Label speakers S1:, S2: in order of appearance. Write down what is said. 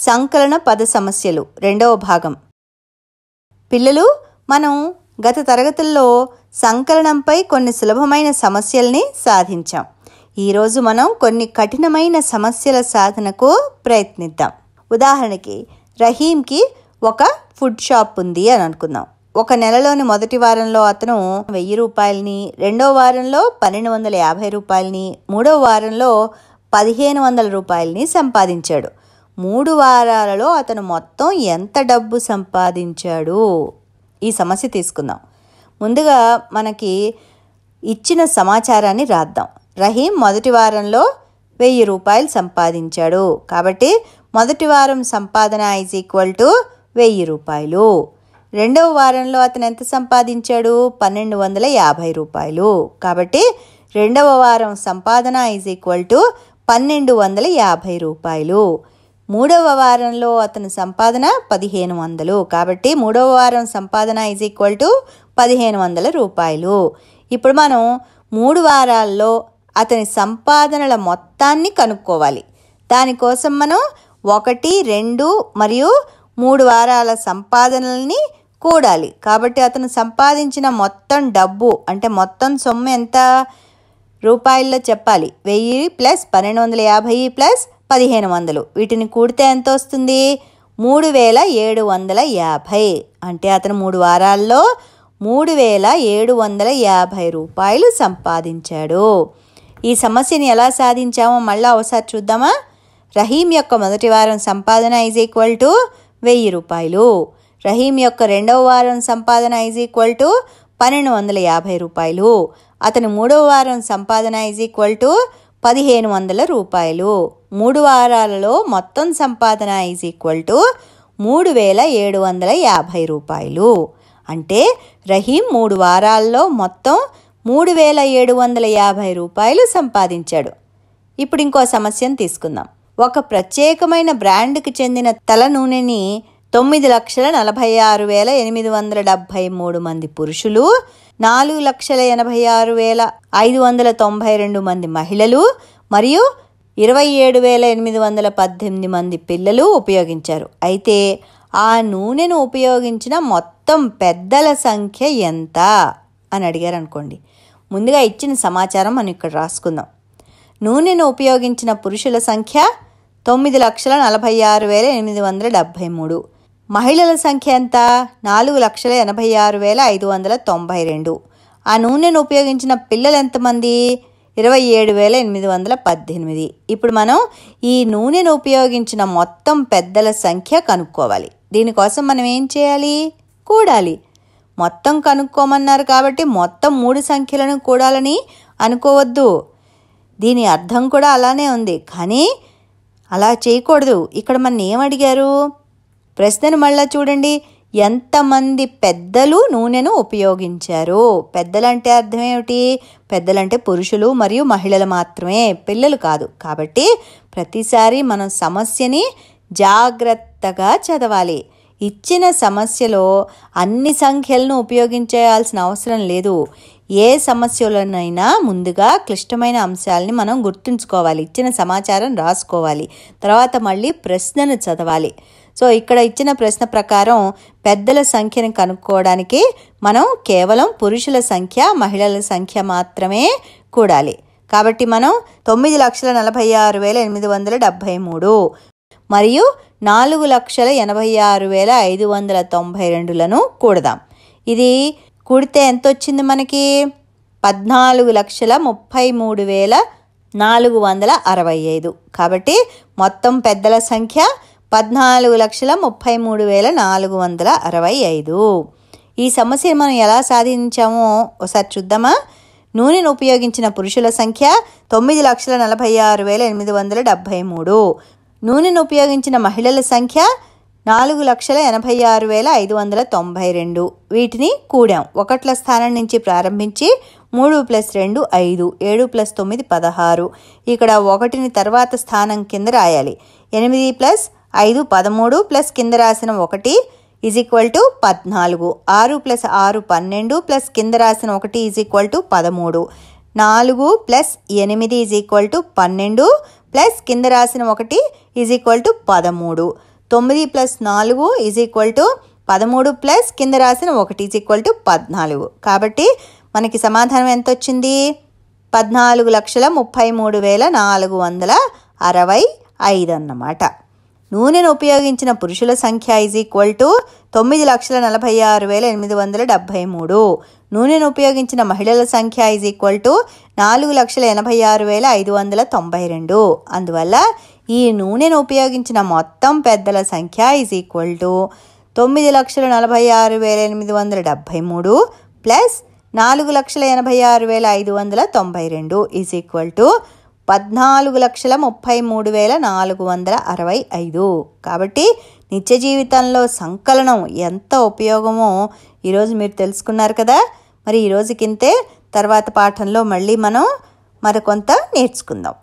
S1: సంకలన పద సమస్యలు రెండవ భాగం. పిల్లలు, మనం గత తరగతుల్లో సంకలనంపై కొన్ని సులభమైన సమస్యల్ని సాధించాం. ఈరోజు మనం కొన్ని కఠినమైన సమస్యల సాధనకు ప్రయత్నిద్దాం. ఉదాహరణకి, రహీంకి ఒక ఫుడ్ షాప్ ఉంది అని అనుకుందాం. ఒక నెలలోని మొదటి వారంలో అతను 1000 రూపాయలని, రెండవ వారంలో 1250 రూపాయలని, మూడవ వారంలో 1500 రూపాయలని సంపాదించాడు. 3 వారాలలో అతను మొత్తం ఎంత డబ్బు సంపాదించాడు? ఈ సమస్య తీసుకుందాం. ముందుగా మనకి ఇచ్చిన సమాచారాన్ని రాద్దాం. రహీం మొదటి వారంలో 1000 రూపాయలు సంపాదించాడు. కాబట్టి మొదటి వారం సంపాదన = 1000 రూపాయలు. రెండవ వారంలో అతను ఎంత సంపాదించాడు? 1250 రూపాయలు. కాబట్టి రెండవ వారం సంపాదన = 1250 రూపాయలు. మూడవ వారంలో అతని సంపాదన 1500. కాబట్టి మూడవ వారం సంపాదన = 1500 రూపాయలు. ఇప్పుడు మనం 3 వారాల్లో అతని సంపాదనల మొత్తాన్ని కనుక్కోవాలి. దానికోసం మనం 1, 2 మరియు 3 వారాల సంపాదనల్ని కూడాలి. కాబట్టి అతను సంపాదించిన మొత్తం డబ్బు అంటే మొత్తం సొమ్ము ఎంత రూపాయల్లో చెప్పాలి. 1000 + 1250 + 1500. వీటిని కూడితే ఎంత వస్తుంది? 3750. అంటే అతను 3 వారాల్లో 3750 రూపాయలు సంపాదించాడు. ఈ సమస్యని ఎలా సాధించామో మళ్ళీ ఒకసారి చూద్దామా? రహీం యొక్క మొదటి వారం సంపాదన = 1000 రూపాయలు. రహీం యొక్క రెండవ వారం సంపాదన = 1250 రూపాయలు. అతని మూడవ వారం సంపాదన = 1500 రూపాయలు. 3 వారాలలో మొత్తం సంపాదన = 3750 రూపాయలు. అంటే రహీం 3 వారాల్లో మొత్తం 3750 రూపాయలు సంపాదించాడు. ఇప్పుడు ఇంకో సమస్యను తీసుకుందాం. ఒక ప్రత్యేకమైన బ్రాండ్కి చెందిన తల నూనెని 9,46,873 మంది పురుషులు, 4,86,592 మంది మహిళలు మరియు 27,818 మంది పిల్లలు ఉపయోగించారు. అయితే ఆ నూనెను ఉపయోగించిన మొత్తం పెద్దల సంఖ్య ఎంత అని అడిగారు అనుకోండి. ముందుగా ఇచ్చిన సమాచారం మనం ఇక్కడ రాసుకుందాం. నూనెను ఉపయోగించిన పురుషుల సంఖ్య 9,46,873. మహిళల సంఖ్య ఎంత? 4,86,592. ఆ నూనెను ఉపయోగించిన పిల్లలు ఎంతమంది? 27,818. ఇప్పుడు మనం ఈ నూనెను ఉపయోగించిన మొత్తం పెద్దల సంఖ్య కనుక్కోవాలి. దీనికోసం మనం ఏం చేయాలి? కూడాలి. మొత్తం కనుక్కోమన్నారు కాబట్టి మొత్తం 3 సంఖ్యలను కూడాలని అనుకోవద్దు. దీని అర్థం కూడా అలానే ఉంది, కానీ అలా చేయకూడదు. ఇక్కడ మన ఏమడిగారు? ప్రశ్నను మళ్ళా చూడండి. ఎంతమంది పెద్దలు నూనెను ఉపయోగించారు? పెద్దలంటే అర్థం ఏమిటి? పెద్దలంటే పురుషులు మరియు మహిళలు మాత్రమే, పిల్లలు కాదు. కాబట్టి ప్రతిసారి మనం సమస్యని జాగ్రత్తగా చదవాలి. ఇచ్చిన సమస్యలో అన్ని సంఖ్యలను ఉపయోగించాల్సిన అవసరం లేదు. ఏ సమస్యలోనైనా ముందుగా క్లిష్టమైన అంశాలని మనం గుర్తుంచుకోవాలి. ఇచ్చిన సమాచారం రాసుకోవాలి. తర్వాత మళ్ళీ ప్రశ్నను చదవాలి. సో ఇక్కడ ఇచ్చిన ప్రశ్న ప్రకారం పెద్దల సంఖ్యను కనుక్కోవడానికి మనం కేవలం పురుషుల సంఖ్య, మహిళల సంఖ్య మాత్రమే కూడాలి. కాబట్టి మనం 9,46,873 మరియు 4,86,592లను కూడదాం. ఇది కూడితే ఎంత వచ్చింది మనకి? 14,33,465. కాబట్టి మొత్తం పెద్దల సంఖ్య 14,33,465. ఈ సమస్యను మనం ఎలా సాధించామో ఒకసారి చూద్దామా? నూనెను ఉపయోగించిన పురుషుల సంఖ్య 9,46,873. నూనెను ఉపయోగించిన మహిళల సంఖ్య 4,86,592. వీటిని కూడాం. 1ల స్థానం నుంచి ప్రారంభించి 3 + 2 5, 7 + 9 16. ఇక్కడ 1ని తర్వాత స్థానం కింద రాయాలి. 8 + 5 13 ప్లస్ కింద రాసిన 1 = 14. 6 + 6 12 ప్లస్ కింద రాసిన 1 = 13. 4 + 8 = 12 ప్లస్ కింద రాసిన 1 = 13. 9 + 4 = 13 ప్లస్ కింద రాసిన 1 = 14. కాబట్టి మనకి సమాధానం ఎంత వచ్చింది? 14,33,465 అన్నమాట. నూనెను ఉపయోగించిన పురుషుల సంఖ్య = 9,46,873. నూనెను ఉపయోగించిన మహిళల సంఖ్య = 4,86,592. అందువల్ల ఈ నూనెను ఉపయోగించిన మొత్తం పెద్దల సంఖ్య = 9,46,873 ప్లస్ 4,86,592 14,33,465. కాబట్టి నిత్య జీవితంలో సంకలనం ఎంత ఉపయోగమో ఈరోజు మీరు తెలుసుకున్నారు కదా. మరి ఈరోజుకింతే. తర్వాత పాఠంలో మళ్ళీ మనం మరికొంత నేర్చుకుందాం.